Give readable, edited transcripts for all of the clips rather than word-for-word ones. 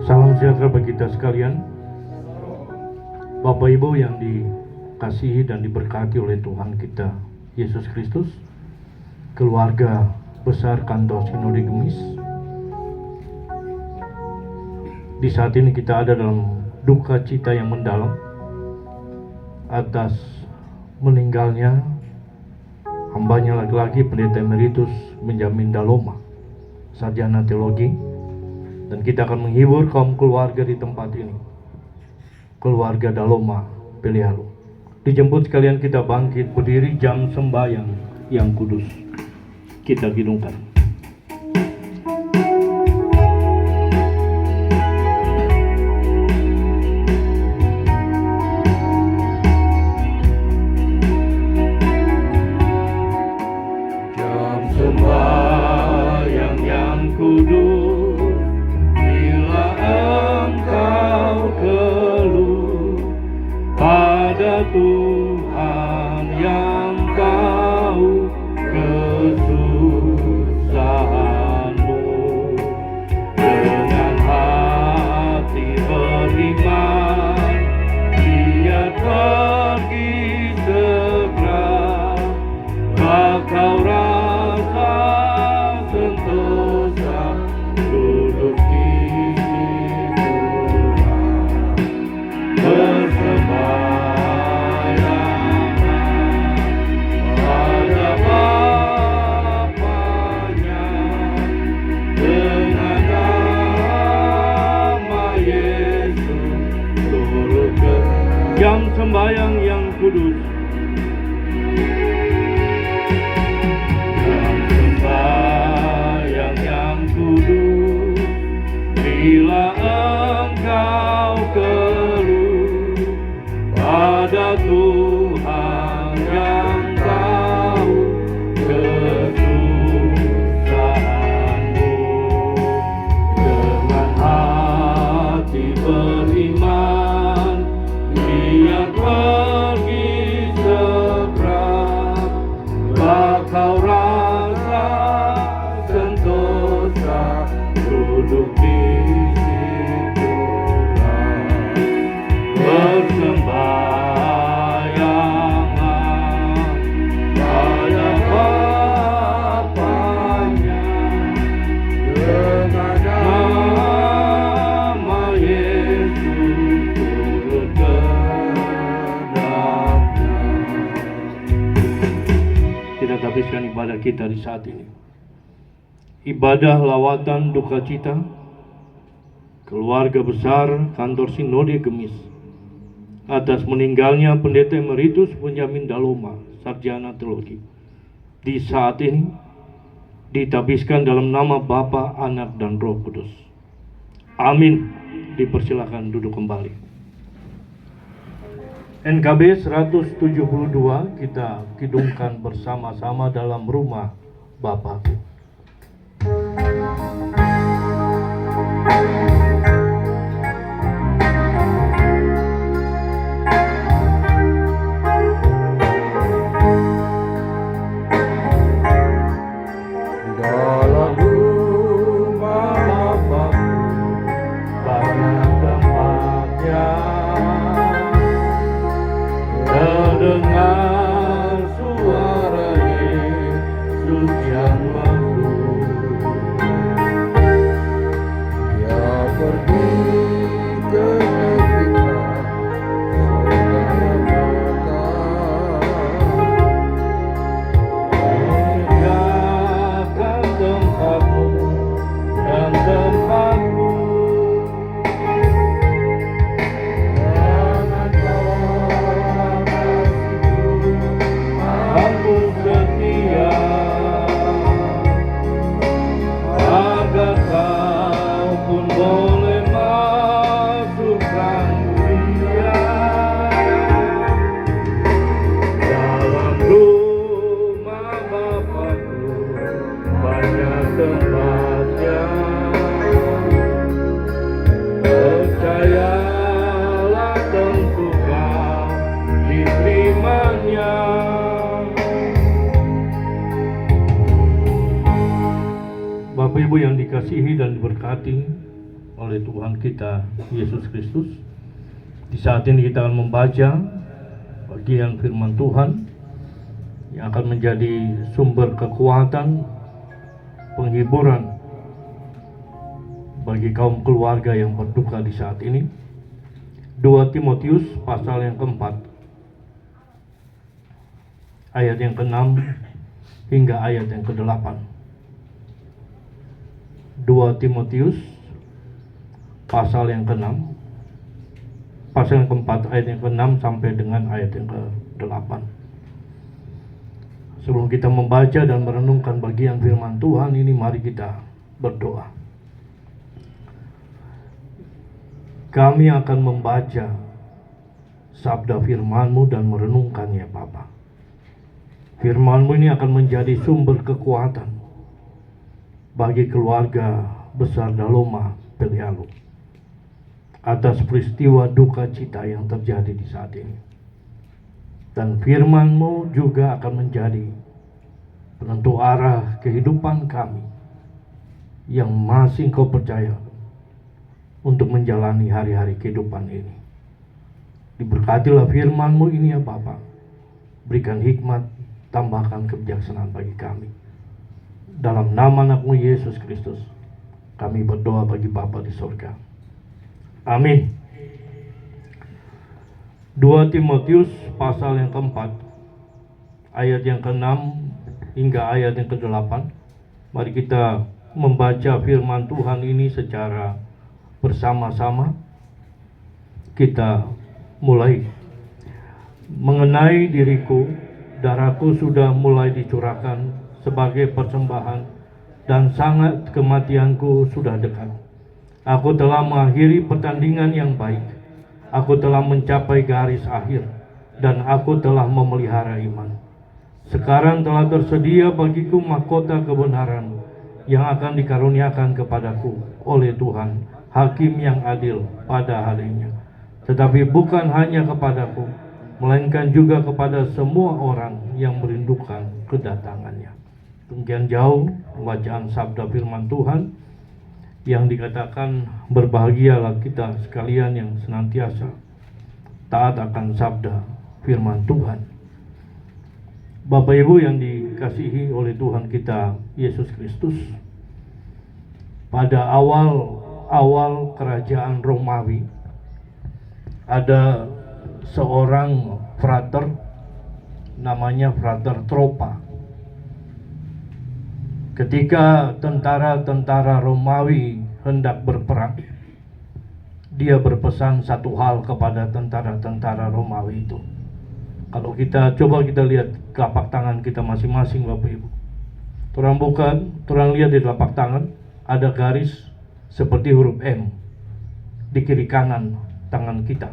Salam sejahtera bagi kita sekalian. Bapak Ibu yang dikasihi dan diberkati oleh Tuhan kita Yesus Kristus, keluarga besar kantor Sinode Gemis. Di saat ini kita ada dalam duka cita yang mendalam atas meninggalnya hambanya laki-laki Pendeta Emeritus Benjamin Daloma, sarjana teologi. Dan kita akan menghibur kaum keluarga di tempat ini, keluarga Daloma Pelihalu. Dijemput sekalian kita bangkit berdiri, jam sembahyang yang kudus kita hidungkan. Jam sembahyang yang kudus, Tuhan yang tahu kesusahanmu, dengan hati beriman Dia pergi segera, bakal rasa sentosa duduk di jam sembahyang yang kudus. Jam sembahyang yang kudus, bila engkau keluh pada Tuhan yang tahu kesusahanmu, dengan hati beriman Dia pergi segera, bakal rasa sentosa duduk di situlah. Bersembahyanglah pada Bapanya, dengan nama Yesus turut kita habiskan ibadah kita di saat ini. Ibadah lawatan duka cita keluarga besar kantor Sinode Gemis atas meninggalnya Pendeta Emeritus Benjamin Daloma, sarjana teologi. Di saat ini ditabiskan dalam nama Bapa, Anak, dan Roh Kudus. Amin. Dipersilakan duduk kembali. NKB 172 kita kidungkan bersama-sama dalam rumah Bapakku. Dalam rumah Bapakku banyak tempatnya, terdengar suara Yesus yang masuk. Dia pergi ke negeri segala kota, meninggalkan tempatmu dan tempatku. Percayalah tentu kau diterimanya. Bapak Ibu yang dikasihi dan diberkati oleh Tuhan kita Yesus Kristus. Di saat ini kita akan membaca bagian firman Tuhan yang akan menjadi sumber kekuatan, penghiburan bagi kaum keluarga yang berduka di saat ini. 2 Timotius pasal yang keempat, ayat yang ke-6 hingga ayat yang ke-8. 2 Timotius pasal yang ke-6, pasal yang keempat, ayat yang ke-6 sampai dengan ayat yang ke-8. Sebelum kita membaca dan merenungkan bagian firman Tuhan ini, mari kita berdoa. Kami akan membaca sabda firman-Mu dan merenungkannya, Bapa. Firman-Mu ini akan menjadi sumber kekuatan bagi keluarga besar Daloma Pelialo atas peristiwa duka cita yang terjadi di saat ini. Dan firman-Mu juga akan menjadi penentu arah kehidupan kami yang masih Engkau percaya untuk menjalani hari-hari kehidupan ini. Diberkatilah firman-Mu ini ya Bapa. Berikan hikmat, tambahkan kebijaksanaan bagi kami. Dalam nama anak-Mu Yesus Kristus, kami berdoa bagi Bapa di surga. Amin. 2 Timotius pasal yang keempat, ayat yang ke-6 hingga ayat yang ke-8. Mari kita membaca firman Tuhan ini secara bersama-sama. Kita mulai. Mengenai diriku, darahku sudah mulai dicurahkan sebagai persembahan dan sangat kematianku sudah dekat. Aku telah mengakhiri pertandingan yang baik. Aku telah mencapai garis akhir dan aku telah memelihara iman. Sekarang telah tersedia bagiku mahkota kebenaran yang akan dikaruniakan kepadaku oleh Tuhan, Hakim yang adil pada harinya. Tetapi bukan hanya kepadaku, melainkan juga kepada semua orang yang merindukan kedatangannya. Demikian jauh pembacaan sabda firman Tuhan yang dikatakan berbahagialah kita sekalian yang senantiasa taat akan sabda firman Tuhan. Bapak Ibu yang dikasihi oleh Tuhan kita Yesus Kristus, pada awal kerajaan Romawi ada seorang frater namanya Frater Tropa. Ketika tentara-tentara Romawi hendak berperang, dia berpesan satu hal kepada tentara-tentara Romawi itu. Kalau kita coba kita lihat telapak tangan kita masing-masing Bapak Ibu. Torang buka, torang lihat di telapak tangan ada garis seperti huruf M di kiri kanan tangan kita.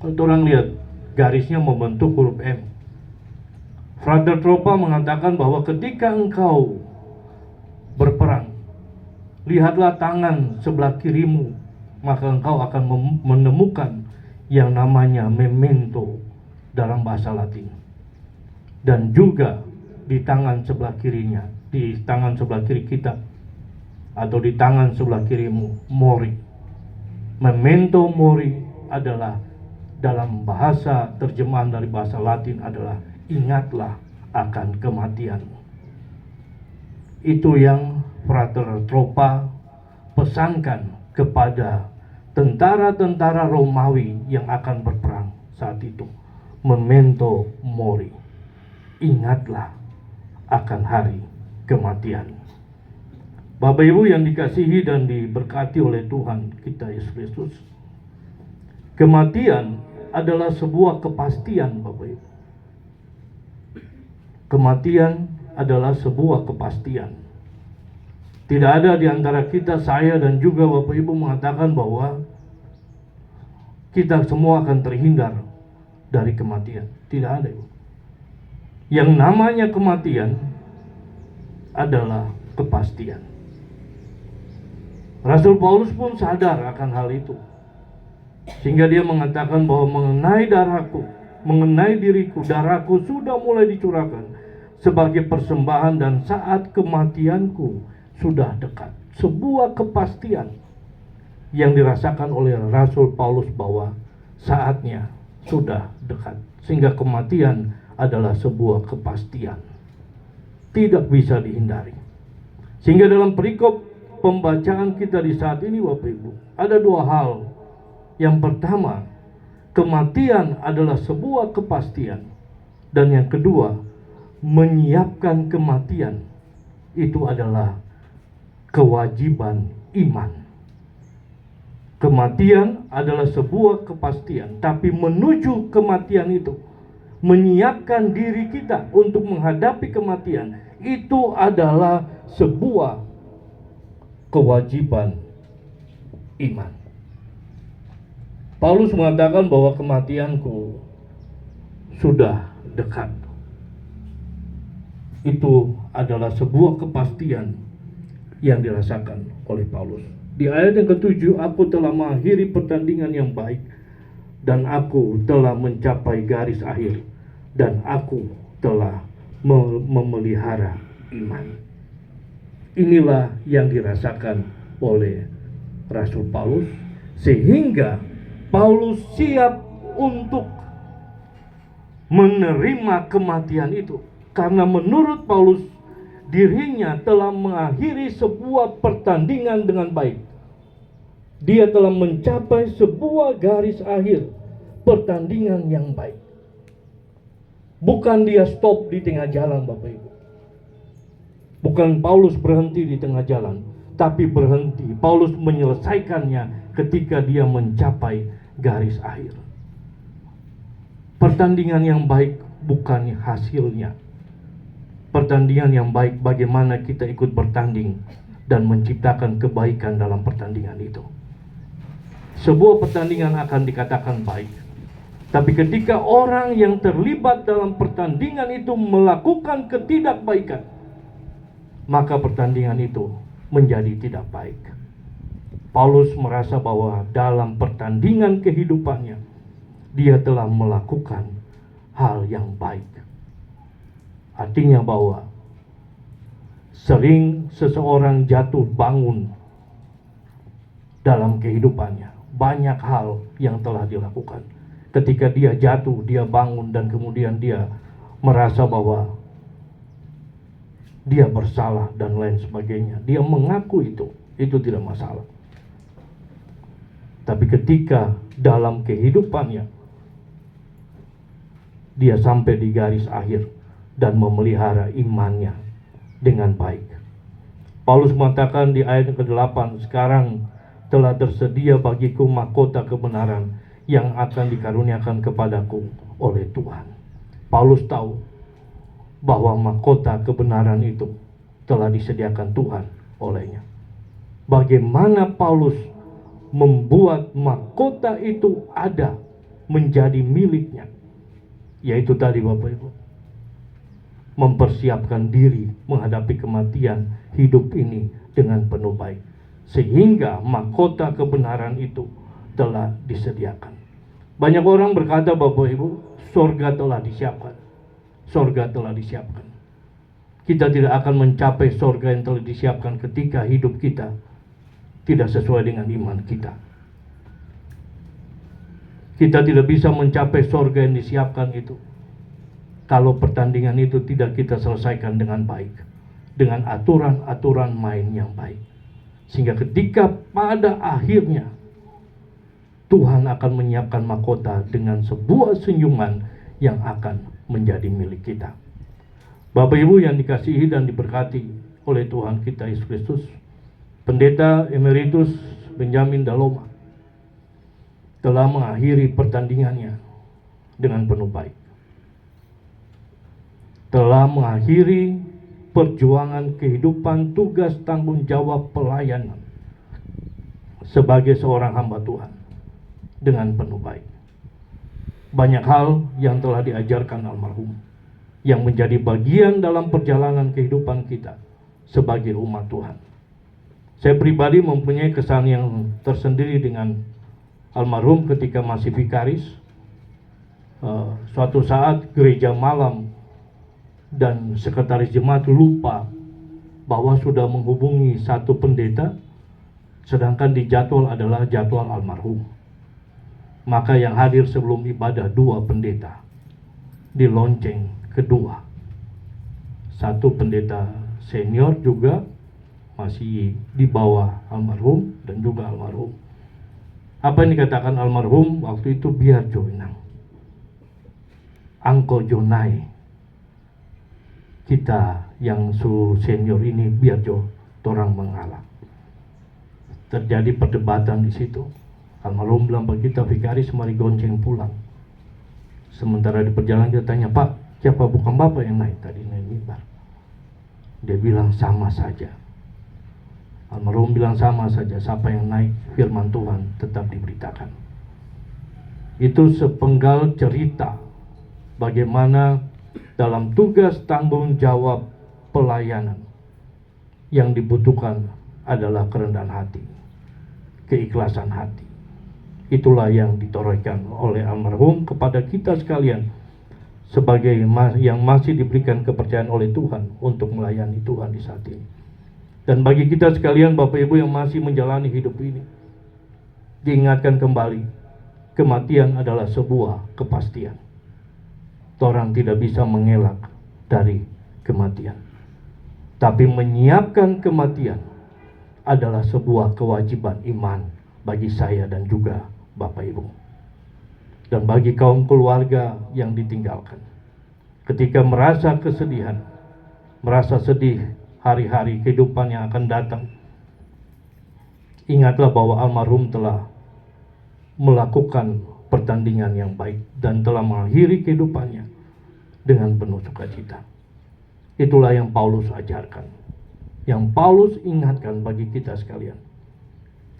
Kalau orang lihat garisnya membentuk huruf M. Frater Tropa mengatakan bahwa ketika engkau berperang, lihatlah tangan sebelah kirimu, maka engkau akan menemukan yang namanya memento dalam bahasa Latin. Dan juga di tangan sebelah kirinya, di tangan sebelah kiri kita, atau di tangan sebelah kirimu, mori. Memento mori adalah dalam bahasa terjemahan dari bahasa Latin adalah ingatlah akan kematianmu. Itu yang Frater Tropa pesankan kepada tentara-tentara Romawi yang akan berperang saat itu. Memento mori, ingatlah akan hari kematian. Bapak Ibu yang dikasihi dan diberkati oleh Tuhan kita Yesus Kristus, kematian adalah sebuah kepastian Bapak Ibu. Kematian adalah sebuah kepastian. Tidak ada di antara kita, saya dan juga Bapak Ibu mengatakan bahwa kita semua akan terhindar dari kematian. Tidak ada, Ibu. Yang namanya kematian adalah kepastian. Rasul Paulus pun sadar akan hal itu, sehingga dia mengatakan bahwa mengenai darahku, mengenai diriku, darahku sudah mulai dicurahkan sebagai persembahan dan saat kematianku sudah dekat. Sebuah kepastian yang dirasakan oleh Rasul Paulus bahwa saatnya sudah dekat, sehingga kematian adalah sebuah kepastian, tidak bisa dihindari. Sehingga dalam perikop pembacaan kita di saat ini, Bapak Ibu, ada dua hal. Yang pertama, kematian adalah sebuah kepastian, dan yang kedua, menyiapkan kematian itu adalah kewajiban iman. Kematian adalah sebuah kepastian, tapi menuju kematian itu, menyiapkan diri kita untuk menghadapi kematian, itu adalah sebuah kewajiban iman. Paulus mengatakan bahwa kematianku sudah dekat. Itu adalah sebuah kepastian yang dirasakan oleh Paulus. Di ayat yang ke-7, aku telah mengakhiri pertandingan yang baik, dan aku telah mencapai garis akhir, dan aku telah memelihara iman. Inilah yang dirasakan oleh Rasul Paulus, sehingga Paulus siap untuk menerima kematian itu. Karena menurut Paulus, dirinya telah mengakhiri sebuah pertandingan dengan baik. Dia telah mencapai sebuah garis akhir pertandingan yang baik. Bukan dia stop di tengah jalan, Bapak Ibu. Bukan Paulus berhenti di tengah jalan, tapi berhenti. Paulus menyelesaikannya ketika dia mencapai garis akhir. Pertandingan yang baik bukan hasilnya. Pertandingan yang baik bagaimana kita ikut bertanding dan menciptakan kebaikan dalam pertandingan itu. Sebuah pertandingan akan dikatakan baik, tapi ketika orang yang terlibat dalam pertandingan itu melakukan ketidakbaikan, maka pertandingan itu menjadi tidak baik. Paulus merasa bahwa dalam pertandingan kehidupannya, dia telah melakukan hal yang baik. Artinya bahwa sering seseorang jatuh bangun dalam kehidupannya. Banyak hal yang telah dilakukan. Ketika dia jatuh, dia bangun, dan kemudian dia merasa bahwa dia bersalah dan lain sebagainya. Dia mengaku itu tidak masalah. Tapi ketika dalam kehidupannya dia sampai di garis akhir dan memelihara imannya dengan baik. Paulus mengatakan di ayat ke-8, sekarang telah tersedia bagiku mahkota kebenaran yang akan dikaruniakan kepadaku oleh Tuhan. Paulus tahu bahwa mahkota kebenaran itu telah disediakan Tuhan olehnya. Bagaimana Paulus membuat mahkota itu ada menjadi miliknya? Yaitu tadi, Bapak Ibu, mempersiapkan diri menghadapi kematian hidup ini dengan penuh baik, sehingga mahkota kebenaran itu telah disediakan. Banyak orang berkata, Bapak Ibu, surga telah disiapkan. Surga telah disiapkan. Kita tidak akan mencapai surga yang telah disiapkan ketika hidup kita tidak sesuai dengan iman kita. Kita tidak bisa mencapai surga yang disiapkan itu kalau pertandingan itu tidak kita selesaikan dengan baik, dengan aturan-aturan main yang baik. Sehingga ketika pada akhirnya Tuhan akan menyiapkan mahkota dengan sebuah senyuman yang akan menjadi milik kita. Bapak Ibu yang dikasihi dan diberkati oleh Tuhan kita Yesus Kristus, Pendeta Emeritus Benjamin Daloma telah mengakhiri pertandingannya dengan penuh baik. Telah mengakhiri perjuangan kehidupan, tugas, tanggung jawab pelayanan sebagai seorang hamba Tuhan dengan penuh baik. Banyak hal yang telah diajarkan almarhum yang menjadi bagian dalam perjalanan kehidupan kita sebagai umat Tuhan. Saya pribadi mempunyai kesan yang tersendiri dengan almarhum ketika masih vikaris. Suatu saat gereja malam dan sekretaris jemaat lupa bahwa sudah menghubungi satu pendeta sedangkan di jadwal adalah jadwal almarhum. Maka yang hadir sebelum ibadah 2 pendeta, di lonceng kedua. 1 pendeta senior juga masih di bawah almarhum dan juga almarhum. Apa yang dikatakan almarhum waktu itu, biar joinang angko jonai, kita yang senior ini biar torang mengalah. Terjadi perdebatan di situ. Almarhum bilang, Pak kita vikaris mari gonceng pulang. Sementara di perjalanan dia tanya, Pak siapa bukan Bapak yang naik tadi naik mimbar? Dia bilang sama saja. Almarhum bilang sama saja, siapa yang naik firman Tuhan tetap diberitakan. Itu sepenggal cerita bagaimana dalam tugas tanggung jawab pelayanan yang dibutuhkan adalah kerendahan hati, keikhlasan hati. Itulah yang ditorehkan oleh almarhum kepada kita sekalian sebagai yang masih diberikan kepercayaan oleh Tuhan untuk melayani Tuhan di saat ini. Dan bagi kita sekalian Bapak Ibu yang masih menjalani hidup ini, diingatkan kembali, kematian adalah sebuah kepastian. Orang tidak bisa mengelak dari kematian. Tapi menyiapkan kematian adalah sebuah kewajiban iman bagi saya dan juga Bapak Ibu. Dan bagi kaum keluarga yang ditinggalkan, ketika merasa kesedihan, merasa sedih hari-hari kehidupan yang akan datang, ingatlah bahwa almarhum telah melakukan pertandingan yang baik dan telah mengakhiri kehidupannya dengan penuh sukacita. Itulah yang Paulus ajarkan, yang Paulus ingatkan bagi kita sekalian.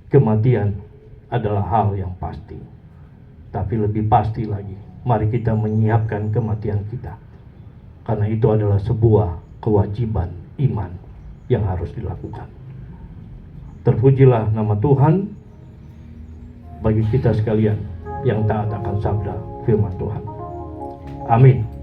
Kematian adalah hal yang pasti, tapi lebih pasti lagi, mari kita menyiapkan kematian kita, karena itu adalah sebuah kewajiban iman yang harus dilakukan. Terpujilah nama Tuhan bagi kita sekalian yang taat akan sabda firman Tuhan. Amin.